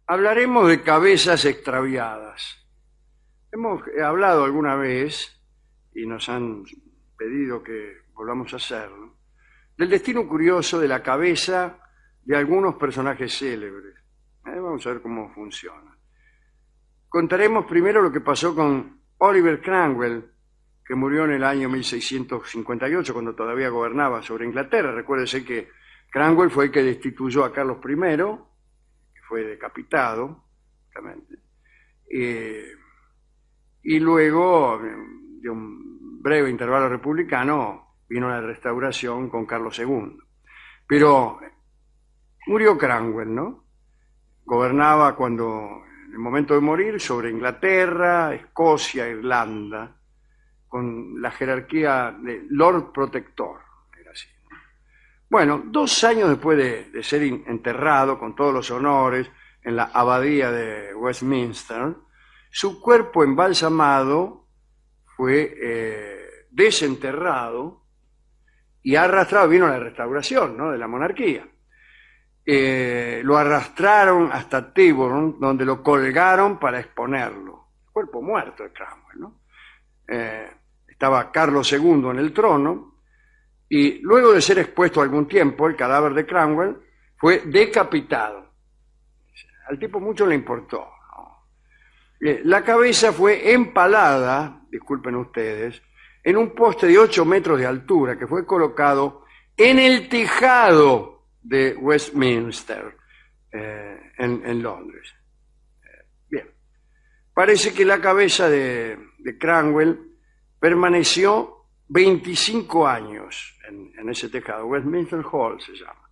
Hablaremos de cabezas extraviadas. Hemos hablado alguna vez, y nos han pedido que volvamos a hacerlo, del destino curioso de la cabeza de algunos personajes célebres. Vamos a ver cómo funciona. Contaremos primero lo que pasó con Oliver Cromwell, que murió en el año 1658, cuando todavía gobernaba sobre Inglaterra. Recuérdese que Cromwell fue el que destituyó a Carlos I, que fue decapitado, justamente. Y luego, de un breve intervalo republicano, vino la restauración con Carlos II. Pero murió Cromwell, ¿no? Gobernaba en el momento de morir, sobre Inglaterra, Escocia, Irlanda, con la jerarquía de Lord Protector, era así, ¿no? Bueno, 2 años después de ser enterrado con todos los honores en la abadía de Westminster, su cuerpo embalsamado fue desenterrado y arrastrado, vino la restauración, ¿no?, de la monarquía. Lo arrastraron hasta Tyburn, donde lo colgaron para exponerlo. Cuerpo muerto de Cromwell, ¿no? Estaba Carlos II en el trono, y luego de ser expuesto algún tiempo, el cadáver de Cromwell fue decapitado. Al tipo mucho le importó, ¿no? La cabeza fue empalada, disculpen ustedes, en un poste de 8 metros de altura que fue colocado en el tejado de Westminster, en Londres. Bien, parece que la cabeza de Cromwell permaneció 25 años en ese tejado. Westminster Hall se llama.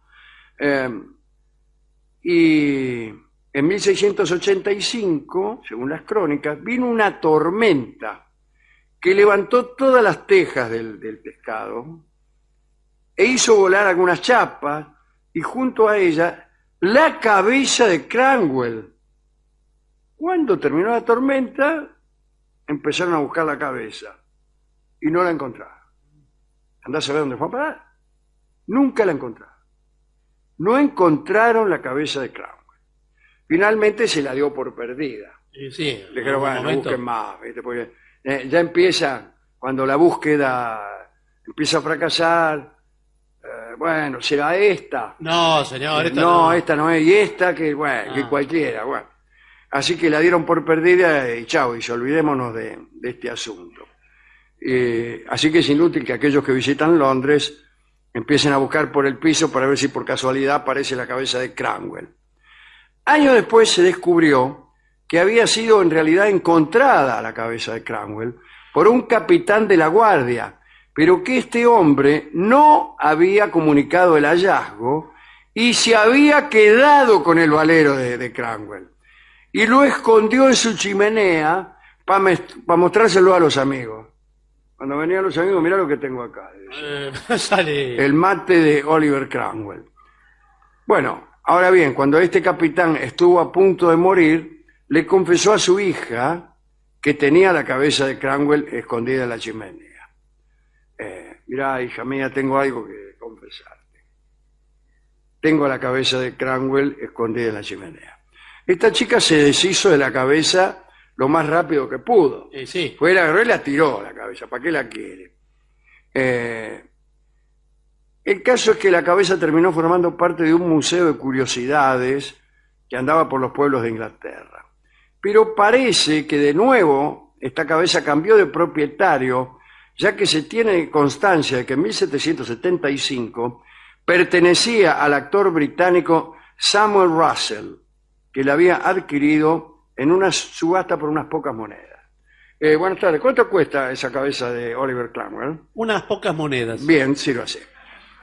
Y en 1685, según las crónicas, vino una tormenta que levantó todas las tejas del tejado e hizo volar algunas chapas, y junto a ella la cabeza de Cromwell. Cuando terminó la tormenta, empezaron a buscar la cabeza y no la encontraron. Andá a saber dónde fue a parar. Nunca la encontraron. No encontraron la cabeza de Cromwell. Finalmente se la dio por perdida. Sí, Le dijeron, bueno, no busquen más, ¿viste? Porque ya empieza, cuando la búsqueda empieza a fracasar. Bueno, ¿será esta? No, señor, esta no, no. esta no es, y esta que, bueno, que cualquiera, bueno. Así que la dieron por perdida y chao, y olvidémonos de este asunto. Así que es inútil que aquellos que visitan Londres empiecen a buscar por el piso para ver si por casualidad aparece la cabeza de Cromwell. Años después se descubrió que había sido en realidad encontrada la cabeza de Cromwell por un capitán de la guardia, pero que este hombre no había comunicado el hallazgo y se había quedado con el valero de Cromwell. Y lo escondió en su chimenea para mostrárselo a los amigos. Cuando venían los amigos, mirá lo que tengo acá. Sale. El mate de Oliver Cromwell. Bueno, ahora bien, cuando este capitán estuvo a punto de morir, le confesó a su hija que tenía la cabeza de Cromwell escondida en la chimenea. Mirá, hija mía, tengo algo que confesarte. Tengo la cabeza de Cromwell escondida en la chimenea. Esta chica se deshizo de la cabeza lo más rápido que pudo. Sí. Fue, la agarró y la tiró la cabeza. ¿Para qué la quiere? El caso es que la cabeza terminó formando parte de un museo de curiosidades que andaba por los pueblos de Inglaterra. Pero parece que de nuevo esta cabeza cambió de propietario, ya que se tiene constancia de que en 1775 pertenecía al actor británico Samuel Russell, que la había adquirido en una subasta por unas pocas monedas. Buenas tardes. ¿Cuánto cuesta esa cabeza de Oliver Cromwell? Unas pocas monedas. Bien, sí lo sé.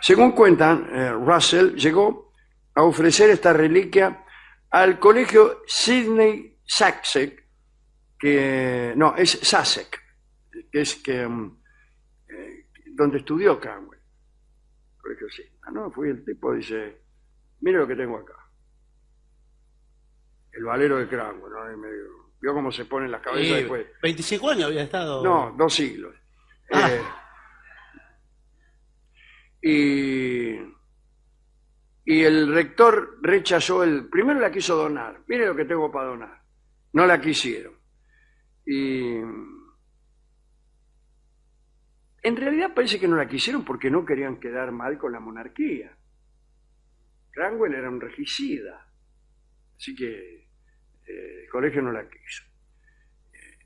Según cuentan, Russell llegó a ofrecer esta reliquia al colegio Sidney Sussex, Sussex, que es donde estudió Cromwell. Colegio Sidney. No, fui el tipo, dice, mire lo que tengo acá. El valero de Cromwell, ¿no? Y me vio cómo se ponen las cabezas después. 25 años había estado. No, 2 siglos. Y y el rector rechazó primero la quiso donar, mire lo que tengo para donar, no la quisieron. Y en realidad parece que no la quisieron porque no querían quedar mal con la monarquía. Cranwell era un regicida, así que el colegio no la quiso.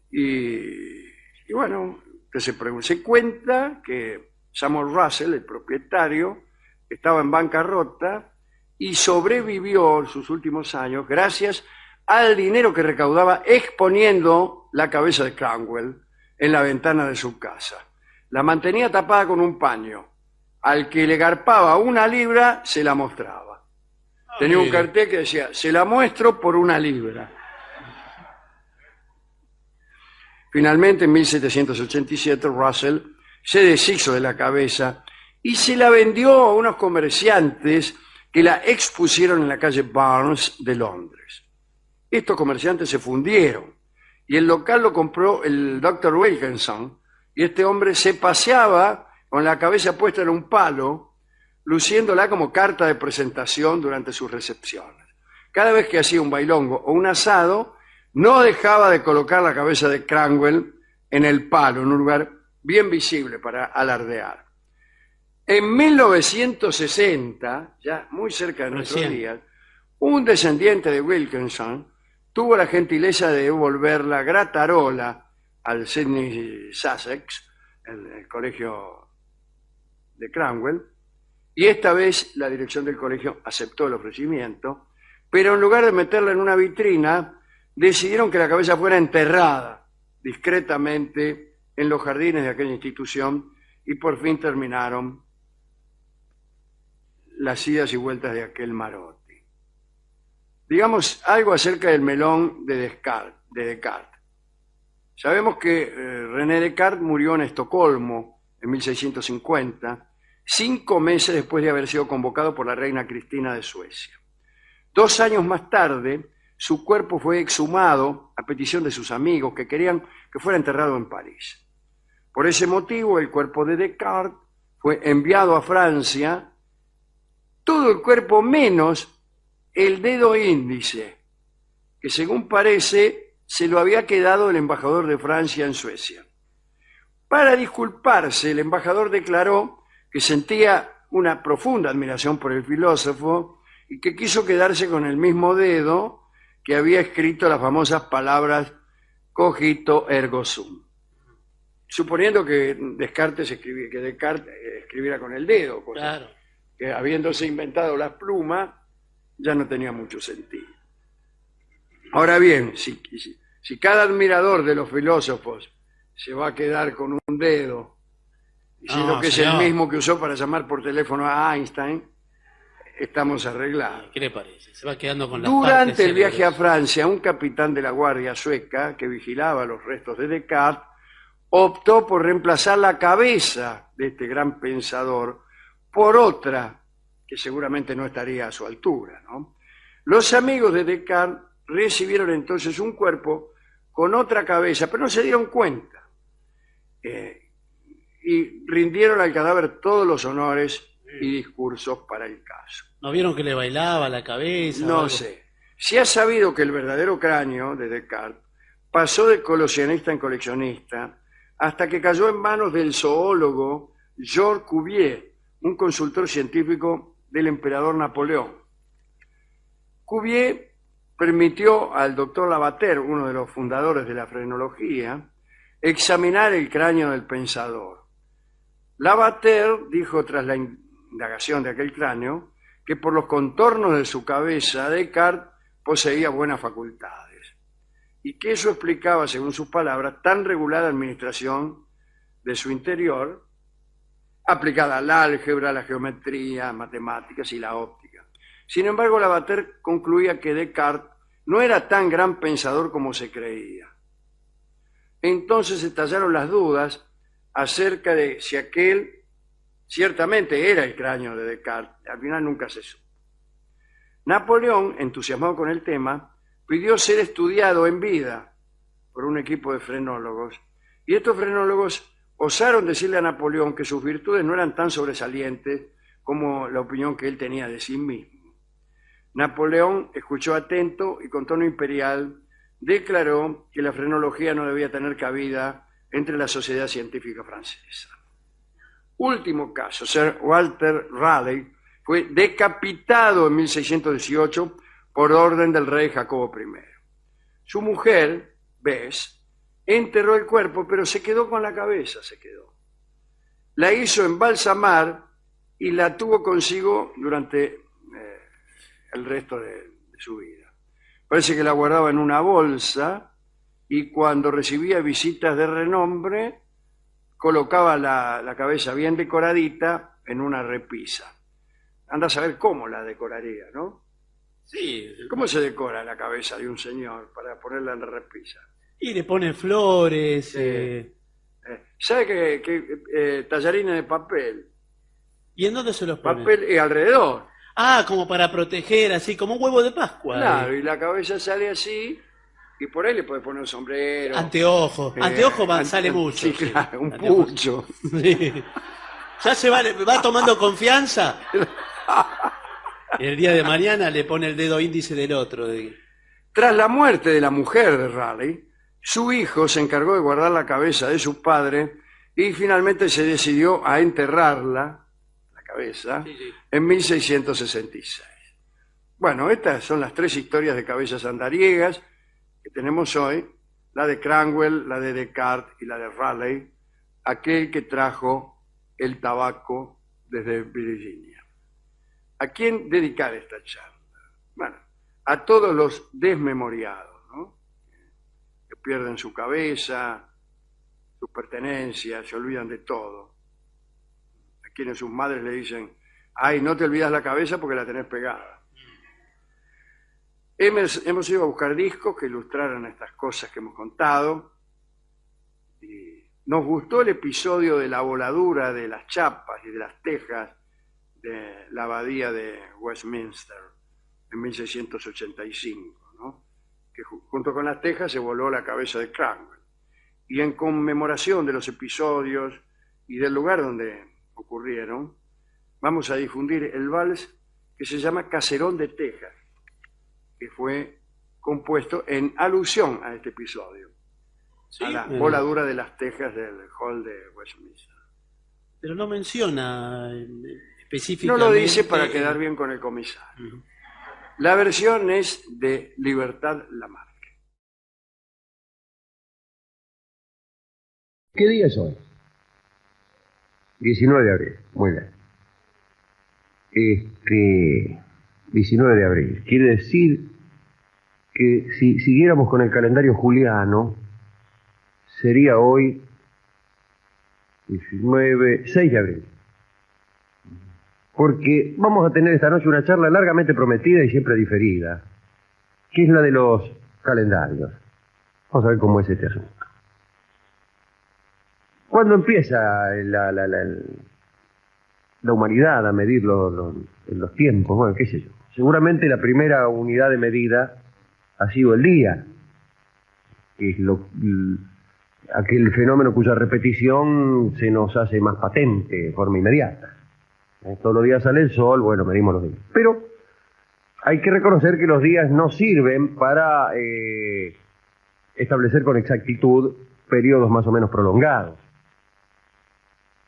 Y bueno, se cuenta que Samuel Russell, el propietario, estaba en bancarrota y sobrevivió sus últimos años gracias al dinero que recaudaba exponiendo la cabeza de Cranwell en la ventana de su casa. La mantenía tapada con un paño. Al que le garpaba 1 libra, se la mostraba. Tenía un cartel que decía, se la muestro por 1 libra. Finalmente, en 1787, Russell se deshizo de la cabeza y se la vendió a unos comerciantes que la expusieron en la calle Barnes de Londres. Estos comerciantes se fundieron y el local lo compró el Dr. Wilkinson, y este hombre se paseaba con la cabeza puesta en un palo, luciéndola como carta de presentación durante sus recepciones. Cada vez que hacía un bailongo o un asado, no dejaba de colocar la cabeza de Cranwell en el palo, en un lugar bien visible para alardear. En 1960, ya muy cerca de nuestros días, un descendiente de Wilkinson tuvo la gentileza de devolver la gratarola al Sidney Sussex, el colegio de Cranwell, y esta vez la dirección del colegio aceptó el ofrecimiento, pero en lugar de meterla en una vitrina, decidieron que la cabeza fuera enterrada discretamente en los jardines de aquella institución y por fin terminaron las idas y vueltas de aquel marote. Digamos algo acerca del melón de Descartes. Sabemos que René Descartes murió en Estocolmo en 1650, 5 meses después de haber sido convocado por la reina Cristina de Suecia. 2 años más tarde, su cuerpo fue exhumado a petición de sus amigos que querían que fuera enterrado en París. Por ese motivo, el cuerpo de Descartes fue enviado a Francia, todo el cuerpo menos el dedo índice, que según parece se lo había quedado el embajador de Francia en Suecia. Para disculparse, el embajador declaró que sentía una profunda admiración por el filósofo y que quiso quedarse con el mismo dedo que había escrito las famosas palabras cogito ergo sum. Suponiendo que Descartes escribiera con el dedo, Claro. que habiéndose inventado la pluma, ya no tenía mucho sentido. Ahora bien, si cada admirador de los filósofos se va a quedar con un dedo, diciendo que señor, es el mismo que usó para llamar por teléfono a Einstein, estamos arreglados. ¿qué le parece? Se va quedando con las Durante partes el viaje a célebres. Francia, un capitán de la Guardia Sueca que vigilaba los restos de Descartes optó por reemplazar la cabeza de este gran pensador por otra que seguramente no estaría a su altura, ¿no? Los amigos de Descartes recibieron entonces un cuerpo con otra cabeza, pero no se dieron cuenta. Y rindieron al cadáver todos los honores y discursos para el caso. ¿No vieron que le bailaba la cabeza? o No algo? sé. Se ha sabido que el verdadero cráneo de Descartes pasó de coleccionista en coleccionista hasta que cayó en manos del zoólogo Georges Cuvier, un consultor científico del emperador Napoleón. Cuvier permitió al doctor Lavater, uno de los fundadores de la frenología, examinar el cráneo del pensador. Lavater dijo tras la indagación de aquel cráneo que por los contornos de su cabeza Descartes poseía buenas facultades y que eso explicaba, según sus palabras, tan regulada administración de su interior, aplicada al álgebra, la geometría, matemáticas y la óptica. Sin embargo, Lavater concluía que Descartes no era tan gran pensador como se creía. Entonces estallaron las dudas acerca de si aquel ciertamente era el cráneo de Descartes. Al final nunca se supo. Napoleón, entusiasmado con el tema, pidió ser estudiado en vida por un equipo de frenólogos, y estos frenólogos osaron decirle a Napoleón que sus virtudes no eran tan sobresalientes como la opinión que él tenía de sí mismo. Napoleón escuchó atento y con tono imperial declaró que la frenología no debía tener cabida entre la sociedad científica francesa. Último caso, Sir Walter Raleigh fue decapitado en 1618 por orden del rey Jacobo I. Su mujer, Bess, enterró el cuerpo, pero se quedó con la cabeza, La hizo embalsamar y la tuvo consigo durante el resto de su vida. Parece que la guardaba en una bolsa y cuando recibía visitas de renombre, colocaba la cabeza bien decoradita en una repisa. Anda a saber cómo la decoraría, ¿no? Sí. ¿Cómo se decora la cabeza de un señor para ponerla en la repisa? Y le ponen flores. ¿Sabe que tallarines de papel? ¿Y en dónde se los ponen? Papel y alrededor. Ah, como para proteger, así como un huevo de Pascua. Claro, y la cabeza sale así, y por ahí le puede poner un sombrero. Anteojo. Anteojo sale mucho. Sí, claro, un pucho. Sí. Ya va tomando confianza. Y el día de mañana le pone el dedo índice del otro. Tras la muerte de la mujer de Raleigh, su hijo se encargó de guardar la cabeza de su padre y finalmente se decidió a enterrarla, la cabeza, en 1666. Bueno, estas son las tres historias de cabezas andariegas que tenemos hoy, la de Cranwell, la de Descartes y la de Raleigh, aquel que trajo el tabaco desde Virginia. ¿A quién dedicar esta charla? Bueno, a todos los desmemoriados, ¿no? Que pierden su cabeza, sus pertenencias, se olvidan de todo. A quienes sus madres le dicen, ay, no te olvidas la cabeza porque la tenés pegada. Hemos ido a buscar discos que ilustraran estas cosas que hemos contado. Y nos gustó el episodio de la voladura de las chapas y de las tejas de la abadía de Westminster en 1685, ¿no? Que junto con las tejas se voló la cabeza de Cranwell. Y en conmemoración de los episodios y del lugar donde ocurrieron, vamos a difundir el vals que se llama Caserón de Tejas, que fue compuesto en alusión a este episodio, ¿sí? A la voladura de las tejas del hall de Westminster. Pero no menciona específicamente. No lo dice para quedar bien con el comisario. La versión es de Libertad Lamarque. ¿Qué día es hoy? 19 de abril, muy bien. 19 de abril. Quiere decir que si siguiéramos con el calendario juliano, sería hoy 6 de abril. Porque vamos a tener esta noche una charla largamente prometida y siempre diferida, que es la de los calendarios. Vamos a ver cómo es este asunto. ¿Cuándo empieza la humanidad a medir los tiempos? Bueno, qué sé yo. Seguramente la primera unidad de medida ha sido el día, que es aquel fenómeno cuya repetición se nos hace más patente de forma inmediata. Todos los días sale el sol, bueno, medimos los días. Pero hay que reconocer que los días no sirven para establecer con exactitud periodos más o menos prolongados.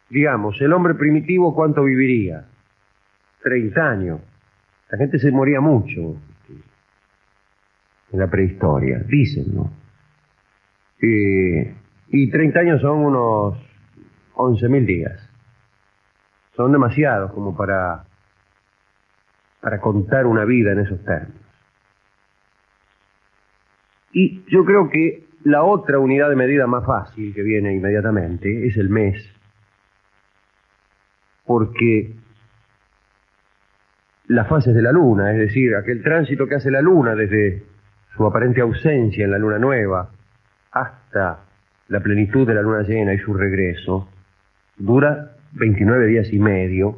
Digamos, el hombre primitivo, ¿cuánto viviría? 30 años. La gente se moría mucho en la prehistoria, dicen, ¿no? Y 30 años son unos 11.000 días. Son demasiados como para contar una vida en esos términos. Y yo creo que la otra unidad de medida más fácil que viene inmediatamente es el mes. Porque las fases de la luna, es decir, aquel tránsito que hace la luna desde su aparente ausencia en la luna nueva hasta la plenitud de la luna llena y su regreso, dura 29 días y medio,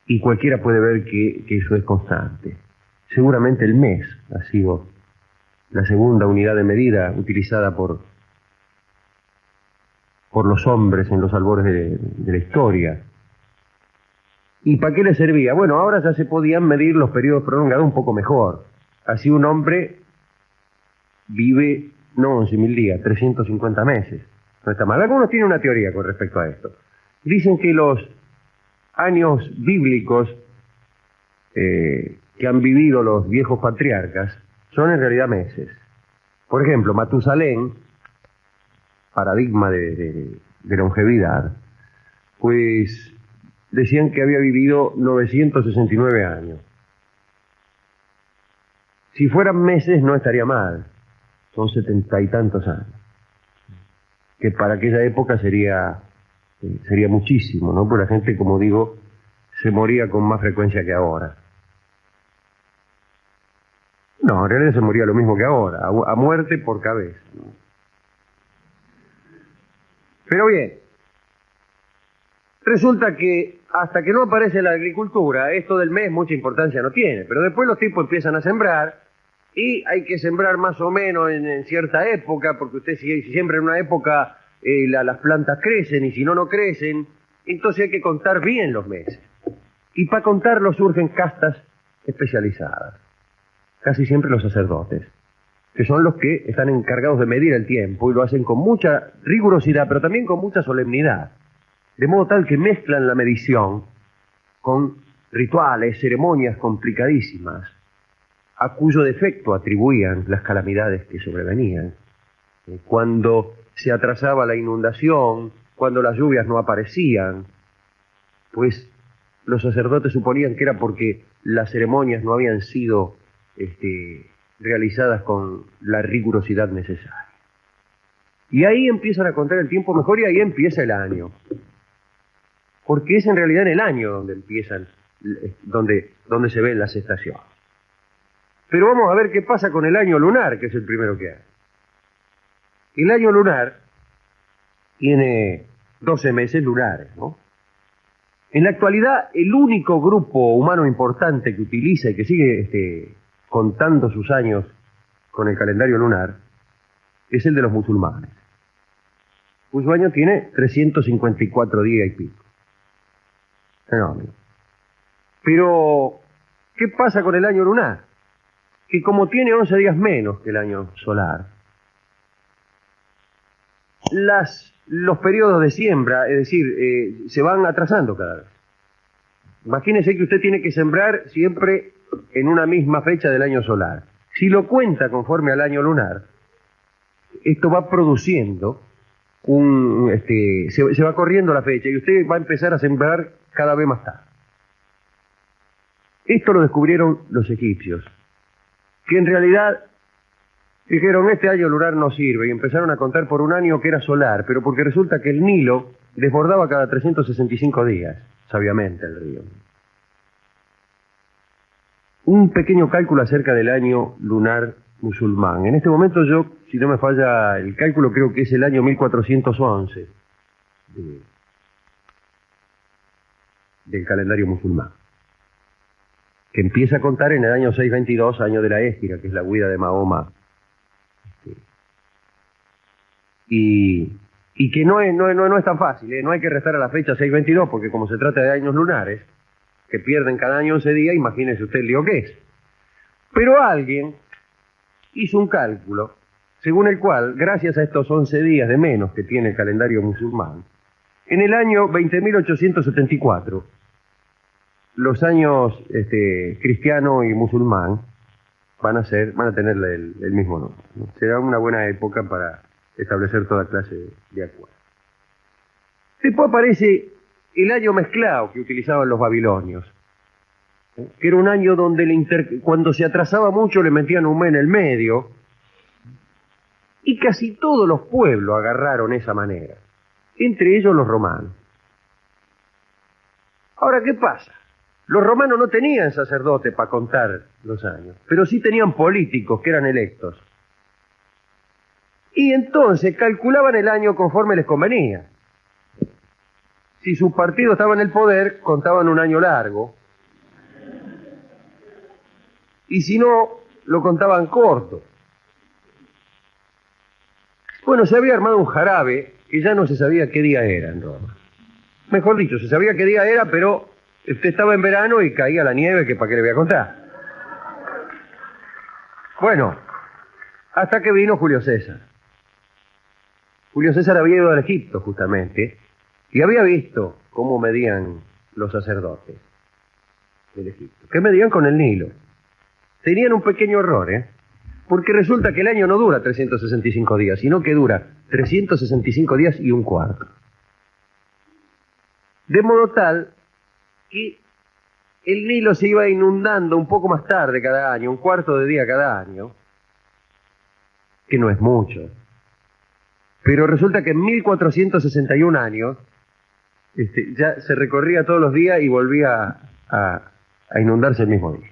y cualquiera puede ver que eso es constante. Seguramente el mes ha sido la segunda unidad de medida utilizada por los hombres en los albores de la historia. ¿Y para qué le servía? Bueno, ahora ya se podían medir los periodos prolongados un poco mejor. Así un hombre vive, no 11.000 días, 350 meses. No está mal. Algunos tienen una teoría con respecto a esto. Dicen que los años bíblicos que han vivido los viejos patriarcas son en realidad meses. Por ejemplo, Matusalén, paradigma de longevidad, pues decían que había vivido 969 años. Si fueran meses no estaría mal, son 70 y tantos años, que para aquella época sería muchísimo, ¿no? Porque la gente, como digo, se moría con más frecuencia que ahora. No, en realidad se moría lo mismo que ahora, a muerte por cabeza, ¿no? Pero bien, resulta que hasta que no aparece la agricultura, esto del mes mucha importancia no tiene, pero después los tipos empiezan a sembrar, y hay que sembrar más o menos en cierta época, porque usted si siembra en una época las plantas crecen, y si no, no crecen, entonces hay que contar bien los meses. Y para contarlos surgen castas especializadas, casi siempre los sacerdotes, que son los que están encargados de medir el tiempo, y lo hacen con mucha rigurosidad, pero también con mucha solemnidad, de modo tal que mezclan la medición con rituales, ceremonias complicadísimas, a cuyo defecto atribuían las calamidades que sobrevenían. Cuando se atrasaba la inundación, cuando las lluvias no aparecían, pues los sacerdotes suponían que era porque las ceremonias no habían sido realizadas con la rigurosidad necesaria. Y ahí empiezan a contar el tiempo mejor, y ahí empieza el año. Porque es en realidad en el año donde empiezan, donde se ven las estaciones. Pero vamos a ver qué pasa con el año lunar, que es el primero que hay. El año lunar tiene 12 meses lunares, ¿no? En la actualidad, el único grupo humano importante que utiliza y que sigue contando sus años con el calendario lunar es el de los musulmanes, cuyo año tiene 354 días y pico. Fenómeno. Pero, ¿qué pasa con el año lunar? Que como tiene 11 días menos que el año solar, los periodos de siembra, es decir, se van atrasando cada vez. Imagínese que usted tiene que sembrar siempre en una misma fecha del año solar. Si lo cuenta conforme al año lunar, esto va produciendo se va corriendo la fecha, y usted va a empezar a sembrar cada vez más tarde. Esto lo descubrieron los egipcios, que en realidad dijeron: este año lunar no sirve, y empezaron a contar por un año que era solar, pero porque resulta que el Nilo desbordaba cada 365 días, sabiamente, el río. Un pequeño cálculo acerca del año lunar musulmán. En este momento yo, si no me falla el cálculo, creo que es el año 1411 del calendario musulmán, que empieza a contar en el año 622, año de la Égira, que es la huida de Mahoma. Y que no es tan fácil, no hay que restar a la fecha 622, porque como se trata de años lunares, que pierden cada año 11 días, imagínese usted el lío que es. Pero alguien hizo un cálculo según el cual, gracias a estos 11 días de menos que tiene el calendario musulmán, en el año 20.874, los años cristiano y musulmán van a tener el mismo nombre, ¿no? Será una buena época para establecer toda clase de acuerdos. Después aparece el año mezclado que utilizaban los babilonios, que era un año donde cuando se atrasaba mucho le metían un mes en el medio, y casi todos los pueblos agarraron esa manera, entre ellos los romanos. Ahora, ¿qué pasa? Los romanos no tenían sacerdotes para contar los años, pero sí tenían políticos que eran electos. Y entonces calculaban el año conforme les convenía. Si su partido estaba en el poder, contaban un año largo. Y si no, lo contaban corto. Bueno, se había armado un jarabe que ya no se sabía qué día era en Roma. Mejor dicho, se sabía qué día era, pero Estaba en verano y caía la nieve, que para qué le voy a contar. Bueno, hasta que vino Julio César. Julio César había ido al Egipto, justamente, y había visto cómo medían los sacerdotes del Egipto. ¿Qué medían con el Nilo? Tenían un pequeño error, porque resulta que el año no dura 365 días, sino que dura 365 días y un cuarto. De modo tal que el Nilo se iba inundando un poco más tarde cada año, un cuarto de día cada año, que no es mucho. Pero resulta que en 1461 años ya se recorría todos los días y volvía a inundarse el mismo día.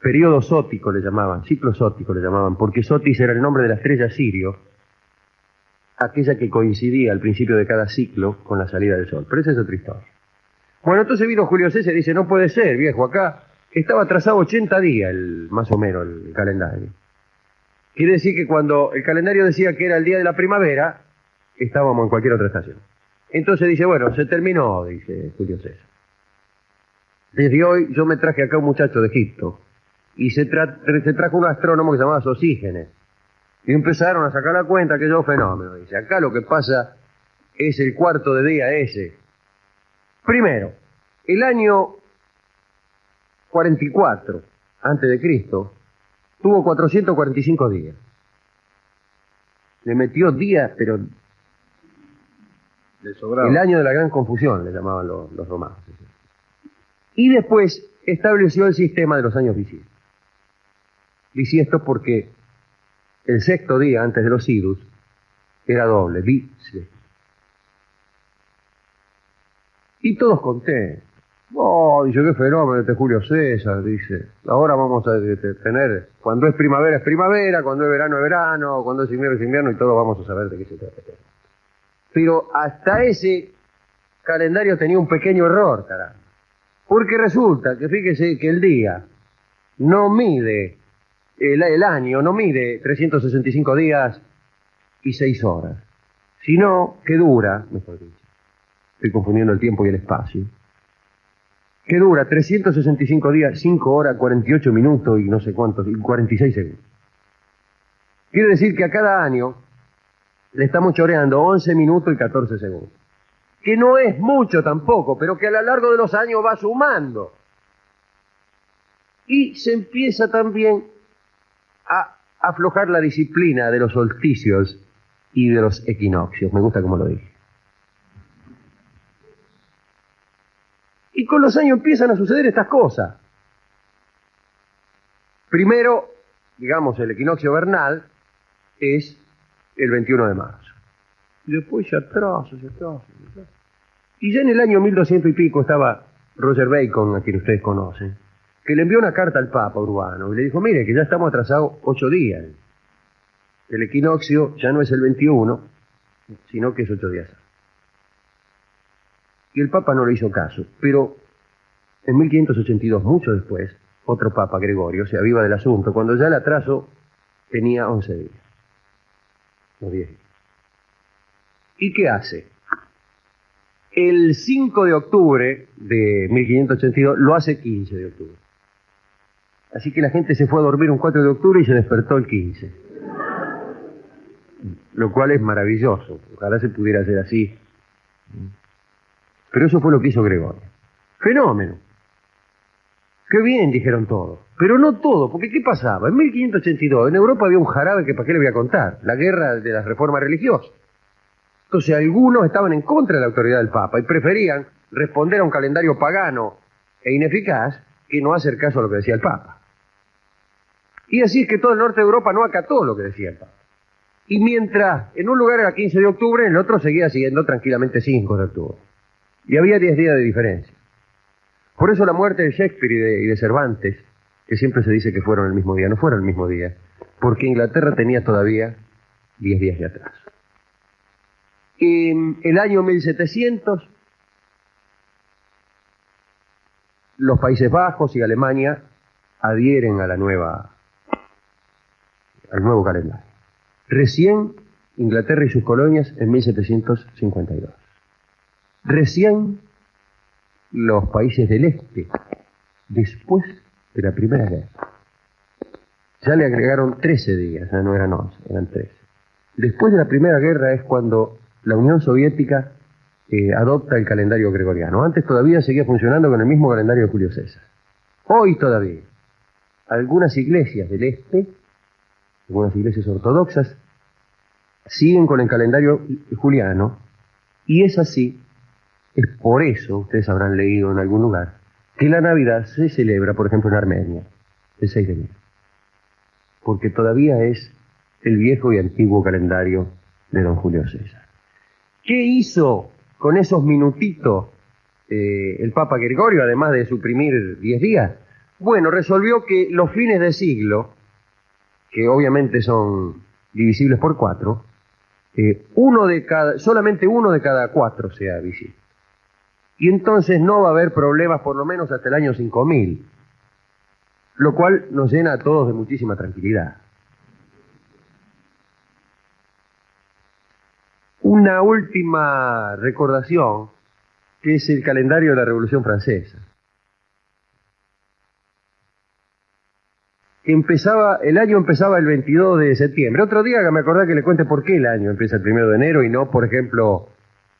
Periodo sótico le llamaban, ciclo sótico le llamaban, porque Sotis era el nombre de la estrella Sirio, aquella que coincidía al principio de cada ciclo con la salida del sol. Pero esa es otra historia. Bueno, entonces vino Julio César y dice, no puede ser, viejo, acá estaba atrasado 80 días, más o menos, el calendario. Quiere decir que cuando el calendario decía que era el día de la primavera, estábamos en cualquier otra estación. Entonces dice, bueno, se terminó, dice Julio César. Desde hoy yo me traje acá un muchacho de Egipto, y se trajo un astrónomo que se llamaba Sosígenes. Y empezaron a sacar la cuenta, que yo fenómeno. Dice, acá lo que pasa es el cuarto de día ese. Primero, el año 44 antes de Cristo tuvo 445 días. Le metió días, pero Le sobraba. el año de la gran confusión le llamaban los romanos. Y después estableció el sistema de los años bisiestos. Bisiestos porque el sexto día antes de los idus era doble, bisiesto. Y todos contentos. Oh, dice, qué fenómeno este Julio César, dice. Ahora vamos a tener, cuando es primavera, cuando es verano, cuando es invierno, y todos vamos a saber de qué se trata. Pero hasta ese calendario tenía un pequeño error, caramba. Porque resulta que, fíjese, que el día no mide, el año no mide 365 días y 6 horas, sino que dura, mejor dicho, estoy confundiendo el tiempo y el espacio, que dura 365 días, 5 horas, 48 minutos y no sé cuántos, y 46 segundos. Quiere decir que a cada año le estamos choreando 11 minutos y 14 segundos. Que no es mucho tampoco, pero que a lo largo de los años va sumando. Y se empieza también a aflojar la disciplina de los solsticios y de los equinoccios. Me gusta como lo dije. Y con los años empiezan a suceder estas cosas. Primero, digamos, el equinoccio vernal es el 21 de marzo. Y después se atrasa. Y ya en el año 1200 y pico estaba Roger Bacon, a quien ustedes conocen, que le envió una carta al Papa Urbano y le dijo, mire, que ya estamos atrasados 8 días. El equinoccio ya no es el 21, sino que es 8 días. Y el Papa no le hizo caso, pero en 1582, mucho después, otro Papa, Gregorio, se aviva del asunto, cuando ya el atraso tenía 11 días. O 10 días. ¿Y qué hace? El 5 de octubre de 1582 lo hace 15 de octubre. Así que la gente se fue a dormir un 4 de octubre y se despertó el 15. Lo cual es maravilloso. Ojalá se pudiera hacer así. Pero eso fue lo que hizo Gregorio. Fenómeno. Qué bien, dijeron todos. Pero no todo, porque ¿qué pasaba? En 1582 en Europa había un jarabe que para qué le voy a contar. La guerra de las reformas religiosas. Entonces algunos estaban en contra de la autoridad del Papa y preferían responder a un calendario pagano e ineficaz que no hacer caso a lo que decía el Papa. Y así es que todo el norte de Europa no acató lo que decía el Papa. Y mientras en un lugar era 15 de octubre, en el otro seguía siguiendo tranquilamente 5 de octubre. Y había 10 días de diferencia. Por eso la muerte de Shakespeare y de Cervantes, que siempre se dice que fueron el mismo día, no fueron el mismo día, porque Inglaterra tenía todavía 10 días de atraso. En el año 1700, los Países Bajos y Alemania adhieren a al nuevo calendario. Recién Inglaterra y sus colonias en 1752. Recién los países del este, después de la Primera Guerra. Ya le agregaron 13 días, no eran 11, eran 13. Después de la Primera Guerra es cuando la Unión Soviética adopta el calendario gregoriano. Antes todavía seguía funcionando con el mismo calendario de Julio César. Hoy todavía, algunas iglesias del este, algunas iglesias ortodoxas, siguen con el calendario juliano, y es así, es por eso, ustedes habrán leído en algún lugar, que la Navidad se celebra, por ejemplo, en Armenia, el 6 de enero. Porque todavía es el viejo y antiguo calendario de don Julio César. ¿Qué hizo con esos minutitos el Papa Gregorio, además de suprimir 10 días? Bueno, resolvió que los fines de siglo, que obviamente son divisibles por 4, solamente uno de cada 4 sea visible. Y entonces no va a haber problemas por lo menos hasta el año 5000, lo cual nos llena a todos de muchísima tranquilidad. Una última recordación, que es el calendario de la Revolución Francesa. El año empezaba el 22 de septiembre. Otro día que me acordé que le cuente por qué el año empieza el 1 de enero y no, por ejemplo,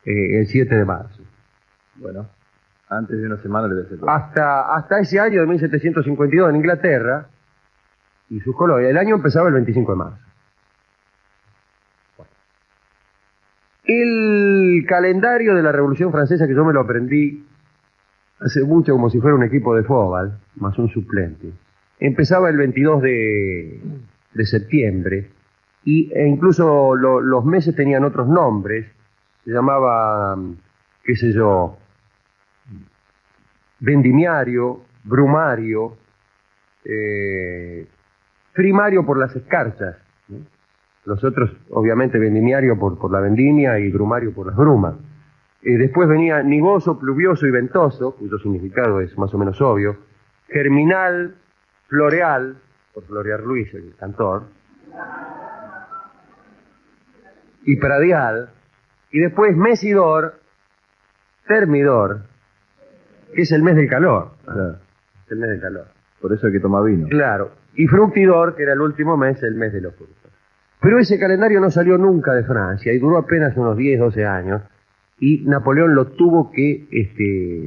el 7 de marzo. Bueno, antes de una semana le voy a hacer todo. Hasta ese año de 1752 en Inglaterra y sus colonias, el año empezaba el 25 de marzo. El calendario de la Revolución Francesa, que yo me lo aprendí hace mucho como si fuera un equipo de fútbol, más un suplente, empezaba el 22 de septiembre e incluso los meses tenían otros nombres. Se llamaba, qué sé yo, vendimiario, brumario, primario por las escarchas, ¿no? Los otros, obviamente, vendimiario por la vendimia y brumario por las brumas. Después venía nivoso, pluvioso y ventoso, cuyo significado es más o menos obvio. Germinal, floreal, por Floreal Ruiz, el cantor. Y pradial. Y después mesidor, termidor, que es el mes del calor. Claro. El mes del calor. Por eso hay que tomar vino. Claro. Y fructidor, que era el último mes, el mes de los frutos. Pero ese calendario no salió nunca de Francia y duró apenas unos 10, 12 años. Y Napoleón lo tuvo que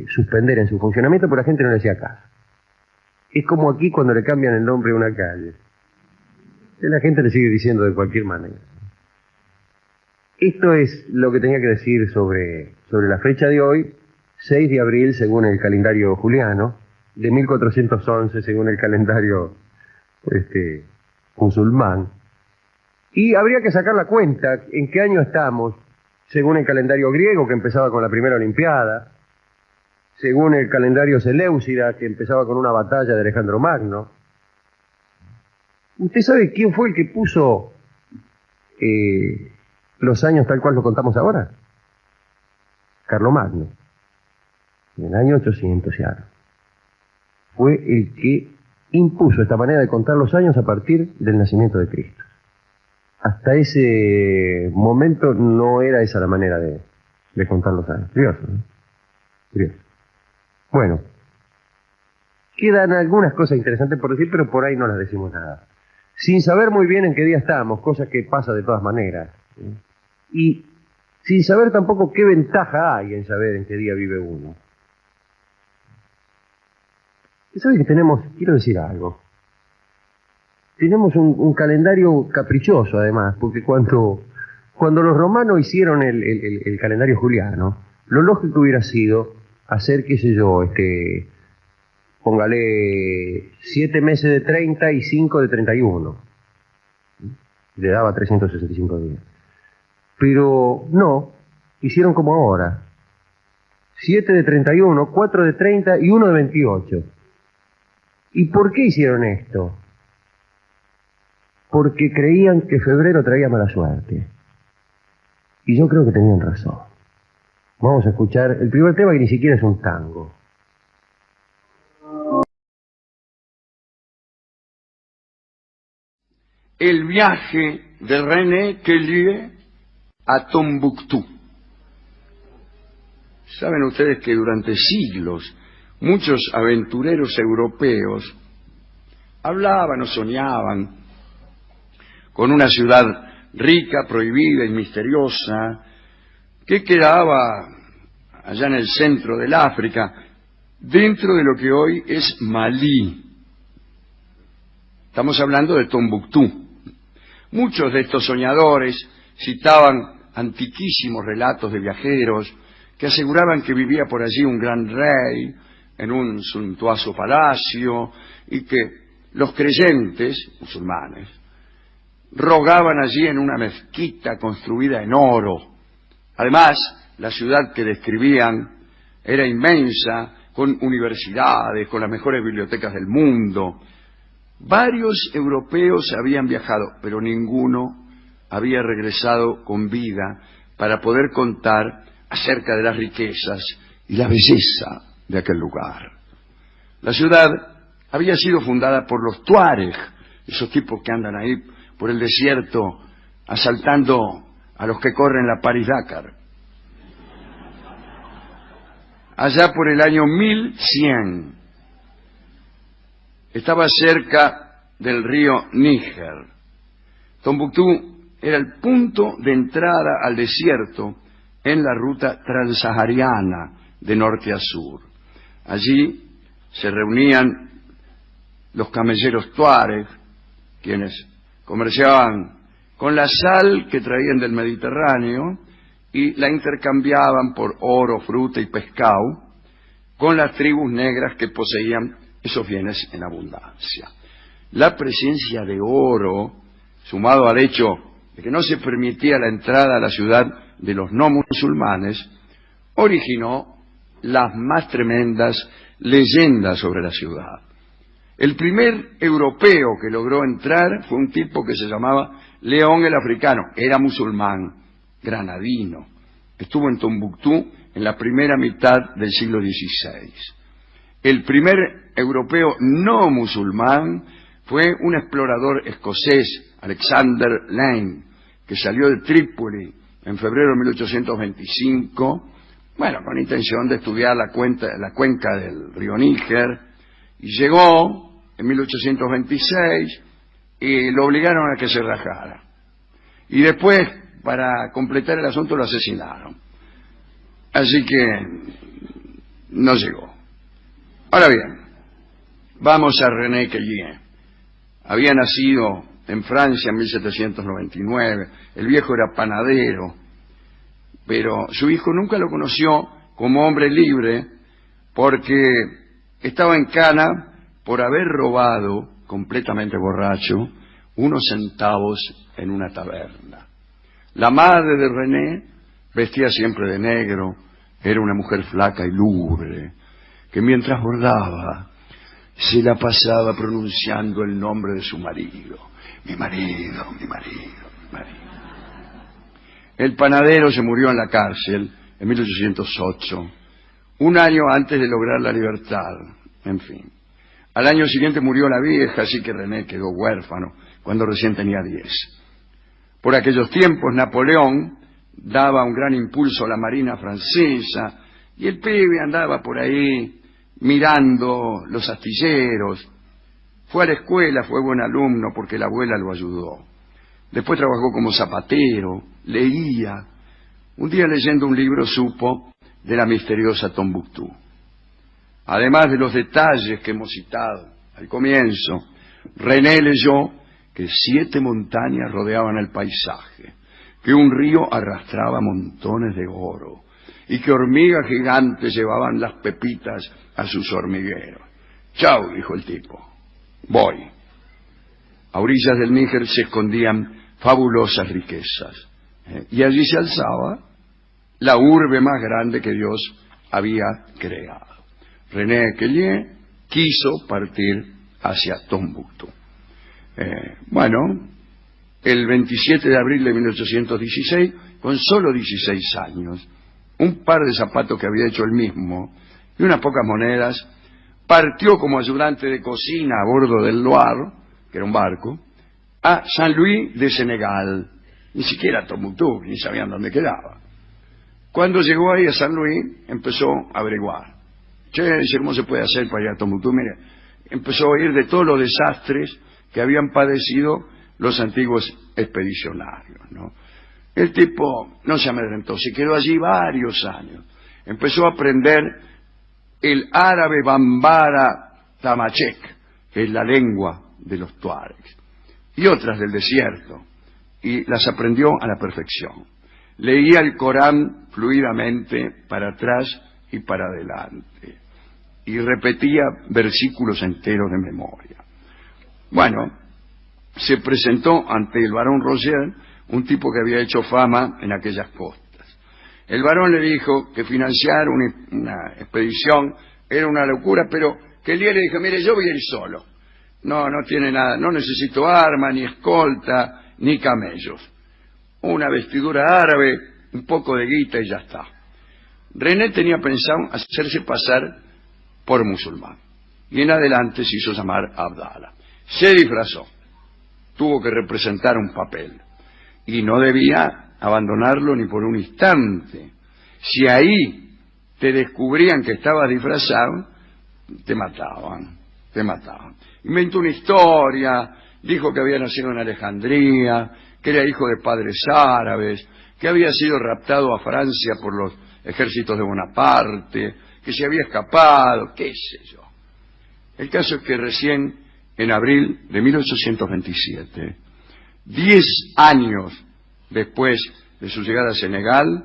suspender en su funcionamiento porque la gente no le hacía caso. Es como aquí cuando le cambian el nombre a una calle. La gente le sigue diciendo de cualquier manera. Esto es lo que tenía que decir sobre la fecha de hoy, 6 de abril según el calendario juliano, de 1411 según el calendario musulmán. Y habría que sacar la cuenta en qué año estamos, según el calendario griego, que empezaba con la primera Olimpiada, según el calendario seleucida, que empezaba con una batalla de Alejandro Magno. ¿Usted sabe quién fue el que puso los años tal cual lo contamos ahora? Carlomagno, en el año 800 y algo. Fue el que impuso esta manera de contar los años a partir del nacimiento de Cristo. Hasta ese momento no era esa la manera de contar los años. Curioso, ¿no? Curioso. Bueno, quedan algunas cosas interesantes por decir, pero por ahí no las decimos nada. Sin saber muy bien en qué día estamos, cosa que pasa de todas maneras, ¿sí? Y sin saber tampoco qué ventaja hay en saber en qué día vive uno. ¿Sabe que quiero decir algo? Tenemos un calendario caprichoso, además, porque cuando los romanos hicieron el calendario juliano, lo lógico hubiera sido hacer, qué sé yo, póngale 7 meses de 30 y 5 de 31. Le daba 365 días. Pero no, hicieron como ahora. 7 de 31, 4 de 30 y 1 de 28. ¿Y por qué hicieron esto? Porque creían que febrero traía mala suerte. Y yo creo que tenían razón. Vamos a escuchar el primer tema, que ni siquiera es un tango. El viaje de René Quellier a Tombuctú. Saben ustedes que durante siglos muchos aventureros europeos hablaban o soñaban con una ciudad rica, prohibida y misteriosa que quedaba allá en el centro del África, dentro de lo que hoy es Malí. Estamos hablando de Tombuctú. Muchos de estos soñadores citaban antiquísimos relatos de viajeros que aseguraban que vivía por allí un gran rey en un suntuoso palacio y que los creyentes, musulmanes, rogaban allí en una mezquita construida en oro. Además, la ciudad que describían era inmensa, con universidades, con las mejores bibliotecas del mundo. Varios europeos habían viajado, pero ninguno había regresado con vida para poder contar acerca de las riquezas y la belleza de aquel lugar. La ciudad había sido fundada por los Tuareg, esos tipos que andan ahí por el desierto asaltando a los que corren la París-Dakar. Allá por el año 1100, estaba cerca del río Níger. Tombuctú era el punto de entrada al desierto en la ruta transsahariana de norte a sur. Allí se reunían los camelleros tuareg, quienes comerciaban con la sal que traían del Mediterráneo y la intercambiaban por oro, fruta y pescado con las tribus negras que poseían esos bienes en abundancia. La presencia de oro, sumado al hecho de que no se permitía la entrada a la ciudad de los no musulmanes, originó las más tremendas leyendas sobre la ciudad. El primer europeo que logró entrar fue un tipo que se llamaba León el Africano. Era musulmán, granadino. Estuvo en Tombuctú en la primera mitad del siglo XVI. El primer europeo no musulmán fue un explorador escocés, Alexander Lane, que salió de Trípoli en febrero de 1825, con intención de estudiar la cuenca del río Níger, y llegó en 1826 y lo obligaron a que se rajara. Y después, para completar el asunto, lo asesinaron. Así que no llegó. Ahora bien, vamos a René Quellier. Había nacido en Francia en 1799. El viejo era panadero, pero su hijo nunca lo conoció como hombre libre porque estaba en cana por haber robado, completamente borracho, unos centavos en una taberna. La madre de René vestía siempre de negro, era una mujer flaca y lúgubre, que mientras bordaba se la pasaba pronunciando el nombre de su marido. Mi marido, mi marido, mi marido. El panadero se murió en la cárcel en 1808, un año antes de lograr la libertad. En fin. Al año siguiente murió la vieja, así que René quedó huérfano cuando recién tenía 10. Por aquellos tiempos Napoleón daba un gran impulso a la marina francesa y el pibe andaba por ahí mirando los astilleros. Fue a la escuela, fue buen alumno porque la abuela lo ayudó. Después trabajó como zapatero, leía. Un día leyendo un libro supo de la misteriosa Tombuctú. Además de los detalles que hemos citado al comienzo, René leyó que 7 montañas rodeaban el paisaje, que un río arrastraba montones de oro y que hormigas gigantes llevaban las pepitas a sus hormigueros. Chau, dijo el tipo, voy. A orillas del Níger se escondían fabulosas riquezas y allí se alzaba la urbe más grande que Dios había creado. René Quellier quiso partir hacia Tombuctú. El 27 de abril de 1816, con solo 16 años, un par de zapatos que había hecho él mismo y unas pocas monedas, partió como ayudante de cocina a bordo del Loire, que era un barco, a Saint-Louis de Senegal. Ni siquiera Tombuctú, ni sabían dónde quedaba. Cuando llegó ahí a San Luis, empezó a averiguar. Che, dice, ¿cómo se puede hacer para ir a Tombuctú? Mire, empezó a oír de todos los desastres que habían padecido los antiguos expedicionarios, ¿no? El tipo no se amedrentó, se quedó allí varios años. Empezó a aprender el árabe bambara tamachek, que es la lengua de los tuaregs, y otras del desierto, y las aprendió a la perfección. Leía el Corán fluidamente para atrás y para adelante, y repetía versículos enteros de memoria. Bueno, se presentó ante el barón Roger, un tipo que había hecho fama en aquellas costas. El barón le dijo que financiar una expedición era una locura, pero que el día le dijo, mire, yo voy a ir solo. No tiene nada, no necesito arma, ni escolta, ni camellos. Una vestidura árabe, un poco de guita y ya está. René tenía pensado hacerse pasar por musulmán. Y en adelante se hizo llamar Abdala. Se disfrazó. Tuvo que representar un papel. Y no debía abandonarlo ni por un instante. Si ahí te descubrían que estabas disfrazado, te mataban. Inventó una historia, dijo que había nacido en Alejandría, que era hijo de padres árabes, que había sido raptado a Francia por los ejércitos de Bonaparte, que se había escapado, qué sé yo. El caso es que recién en abril de 1827, 10 años después de su llegada a Senegal,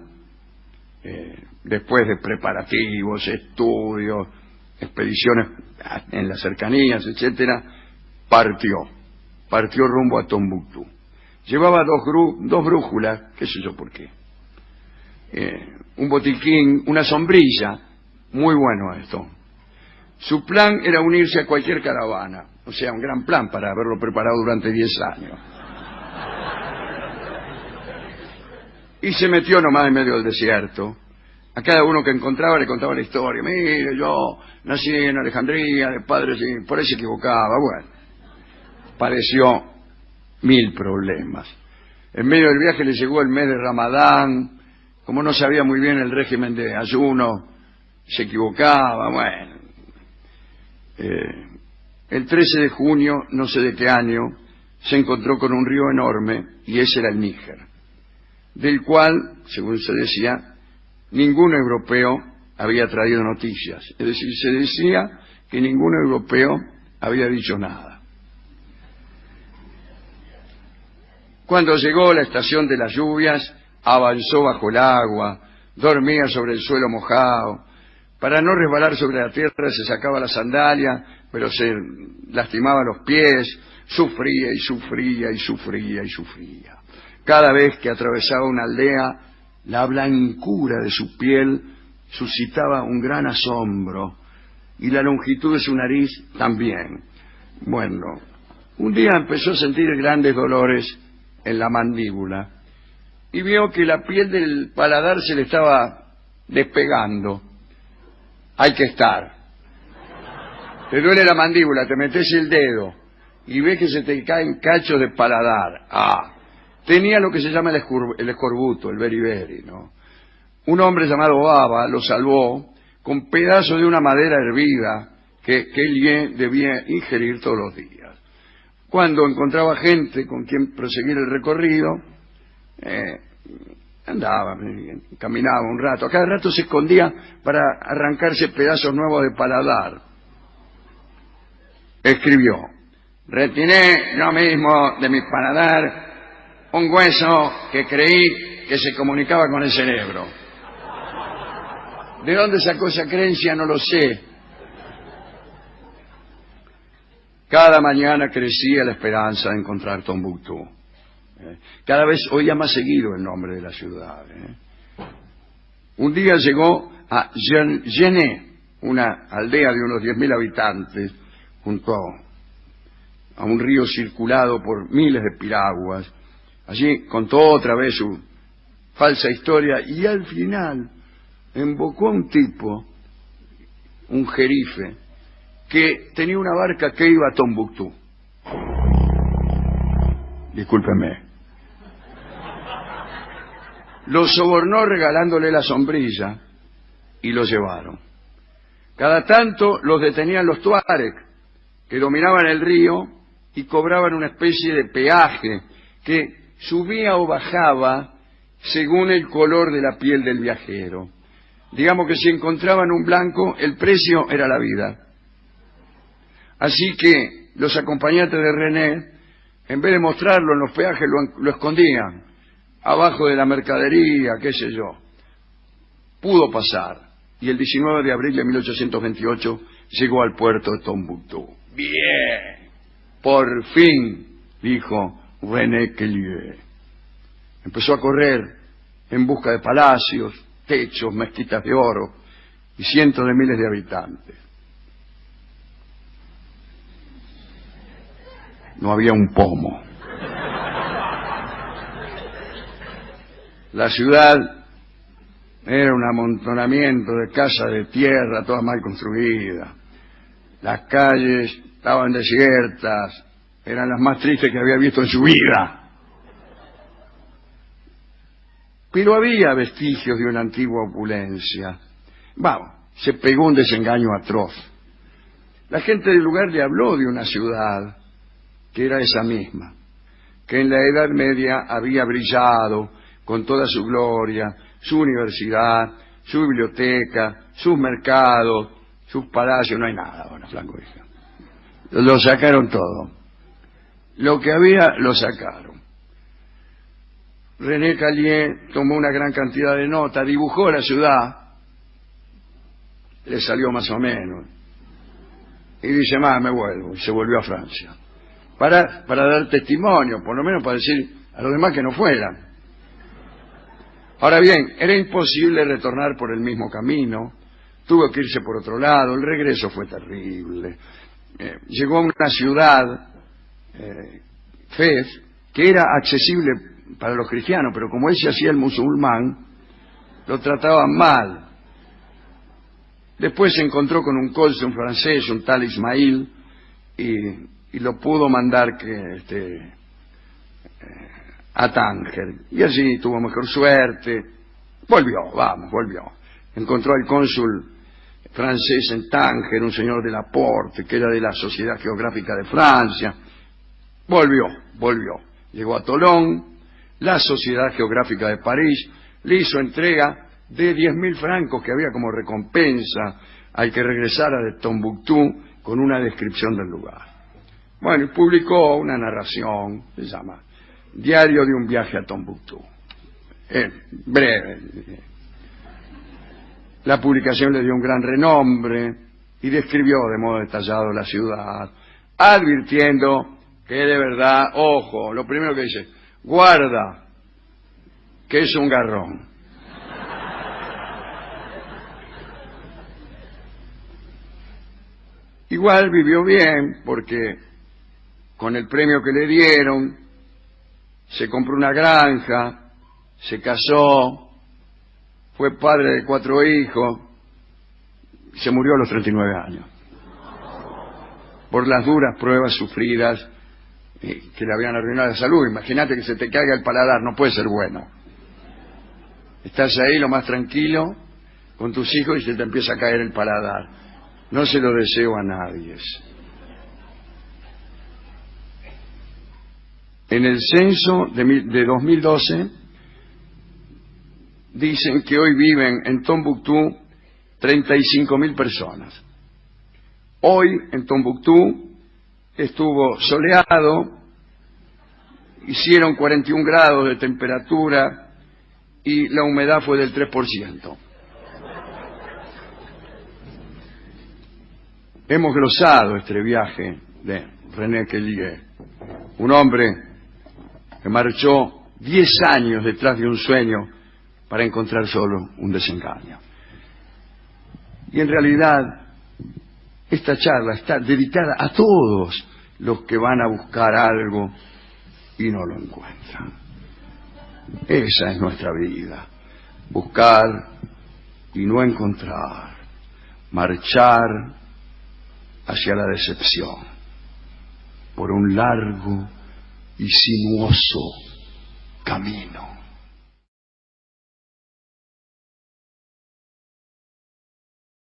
después de preparativos, estudios, expediciones en las cercanías, etcétera, partió rumbo a Tombuctú. Llevaba dos brújulas, qué sé yo por qué, un botiquín, una sombrilla, muy bueno esto. Su plan era unirse a cualquier caravana, o sea, un gran plan para haberlo preparado durante 10 años. Y se metió nomás en medio del desierto. A cada uno que encontraba le contaba la historia. Mire, yo nací en Alejandría, de padres, y por ahí se equivocaba. Bueno, padeció 1000 problemas. En medio del viaje le llegó el mes de Ramadán. Como no sabía muy bien el régimen de ayuno, se equivocaba. Bueno, el 13 de junio, no sé de qué año, se encontró con un río enorme, y ese era el Níger, del cual, según se decía, ningún europeo había traído noticias. Es decir, se decía que ningún europeo había dicho nada. Cuando llegó la estación de las lluvias, avanzó bajo el agua, dormía sobre el suelo mojado. Para no resbalar sobre la tierra se sacaba la sandalia, pero se lastimaba los pies, sufría y sufría y sufría y sufría. Cada vez que atravesaba una aldea, la blancura de su piel suscitaba un gran asombro, y la longitud de su nariz también. Bueno, un día empezó a sentir grandes dolores en la mandíbula, y vio que la piel del paladar se le estaba despegando. Hay que estar. Te duele la mandíbula, te metes el dedo, y ves que se te caen cachos de paladar. Tenía lo que se llama el escorbuto, el beriberi, ¿no? Un hombre llamado Baba lo salvó con pedazos de una madera hervida que él debía ingerir todos los días. Cuando encontraba gente con quien proseguir el recorrido, andaba, caminaba un rato. A cada rato se escondía para arrancarse pedazos nuevos de paladar. Escribió: retiné yo mismo de mi paladar un hueso que creí que se comunicaba con el cerebro. ¿De dónde sacó esa creencia? No lo sé. Cada mañana crecía la esperanza de encontrar Tombuctú. Cada vez oía más seguido el nombre de la ciudad. Un día llegó a Gené, una aldea de unos 10.000 habitantes, junto a un río circulado por miles de piraguas. Allí contó otra vez su falsa historia, y al final invocó a un tipo, un jerife, que tenía una barca que iba a Tombuctú. Discúlpeme. lo sobornó regalándole la sombrilla y lo llevaron. Cada tanto los detenían los tuareg, que dominaban el río y cobraban una especie de peaje que subía o bajaba según el color de la piel del viajero. Digamos que si encontraban un blanco, el precio era la vida. Así que los acompañantes de René, en vez de mostrarlo en los peajes, lo escondían abajo de la mercadería, qué sé yo. Pudo pasar, y el 19 de abril de 1828 llegó al puerto de Tombuctú. ¡Bien! Por fin, dijo René Quellier. Empezó a correr en busca de palacios, techos, mezquitas de oro y cientos de miles de habitantes. No había un pomo. La ciudad era un amontonamiento de casas de tierra, todas mal construidas. Las calles estaban desiertas, eran las más tristes que había visto en su vida. Pero había vestigios de una antigua opulencia. Vamos, se pegó un desengaño atroz. La gente del lugar le habló de una ciudad que era esa misma, que en la Edad Media había brillado con toda su gloria, su universidad, su biblioteca, sus mercados, sus palacios. No hay nada ahora, flaco hija. Lo sacaron todo. Lo que había, lo sacaron. René Quellier tomó una gran cantidad de notas, dibujó la ciudad, le salió más o menos, y dice, me vuelvo, y se volvió a Francia, para dar testimonio, por lo menos para decir a los demás que no fueran. Ahora bien, era imposible retornar por el mismo camino, tuvo que irse por otro lado, el regreso fue terrible. Llegó a una ciudad, Fez, que era accesible para los cristianos, pero como él se hacía el musulmán, lo trataban mal. Después se encontró con un cónsul francés, un tal Ismail, y lo pudo mandar a Tánger. Y así tuvo mejor suerte. Volvió. Encontró al cónsul francés en Tánger, un señor de Laporte, que era de la Sociedad Geográfica de Francia. Volvió. Llegó a Tolón. La Sociedad Geográfica de París le hizo entrega de 10.000 francos que había como recompensa al que regresara de Tombuctú con una descripción del lugar. Bueno, y publicó una narración, se llama Diario de un viaje a Tombuctú. Breve. La publicación le dio un gran renombre y describió de modo detallado la ciudad, advirtiendo que de verdad, ojo, lo primero que dice, guarda, que es un garrón. Igual vivió bien porque con el premio que le dieron se compró una granja, se casó, fue padre de 4 hijos, se murió a los 39 años por las duras pruebas sufridas que le habían arruinado la salud. Imagínate que se te caiga el paladar, no puede ser bueno. Estás ahí lo más tranquilo con tus hijos y se te empieza a caer el paladar. No se lo deseo a nadie. En el censo de 2012 dicen que hoy viven en Tombuctú 35.000 personas. Hoy en Tombuctú estuvo soleado, hicieron 41 grados de temperatura y la humedad fue del 3%. Hemos glosado este viaje de René Quellier, un hombre que marchó 10 años detrás de un sueño para encontrar solo un desengaño. Y en realidad esta charla está dedicada a todos los que van a buscar algo y no lo encuentran. Esa es nuestra vida, buscar y no encontrar, marchar hacia la decepción por un largo y sinuoso camino.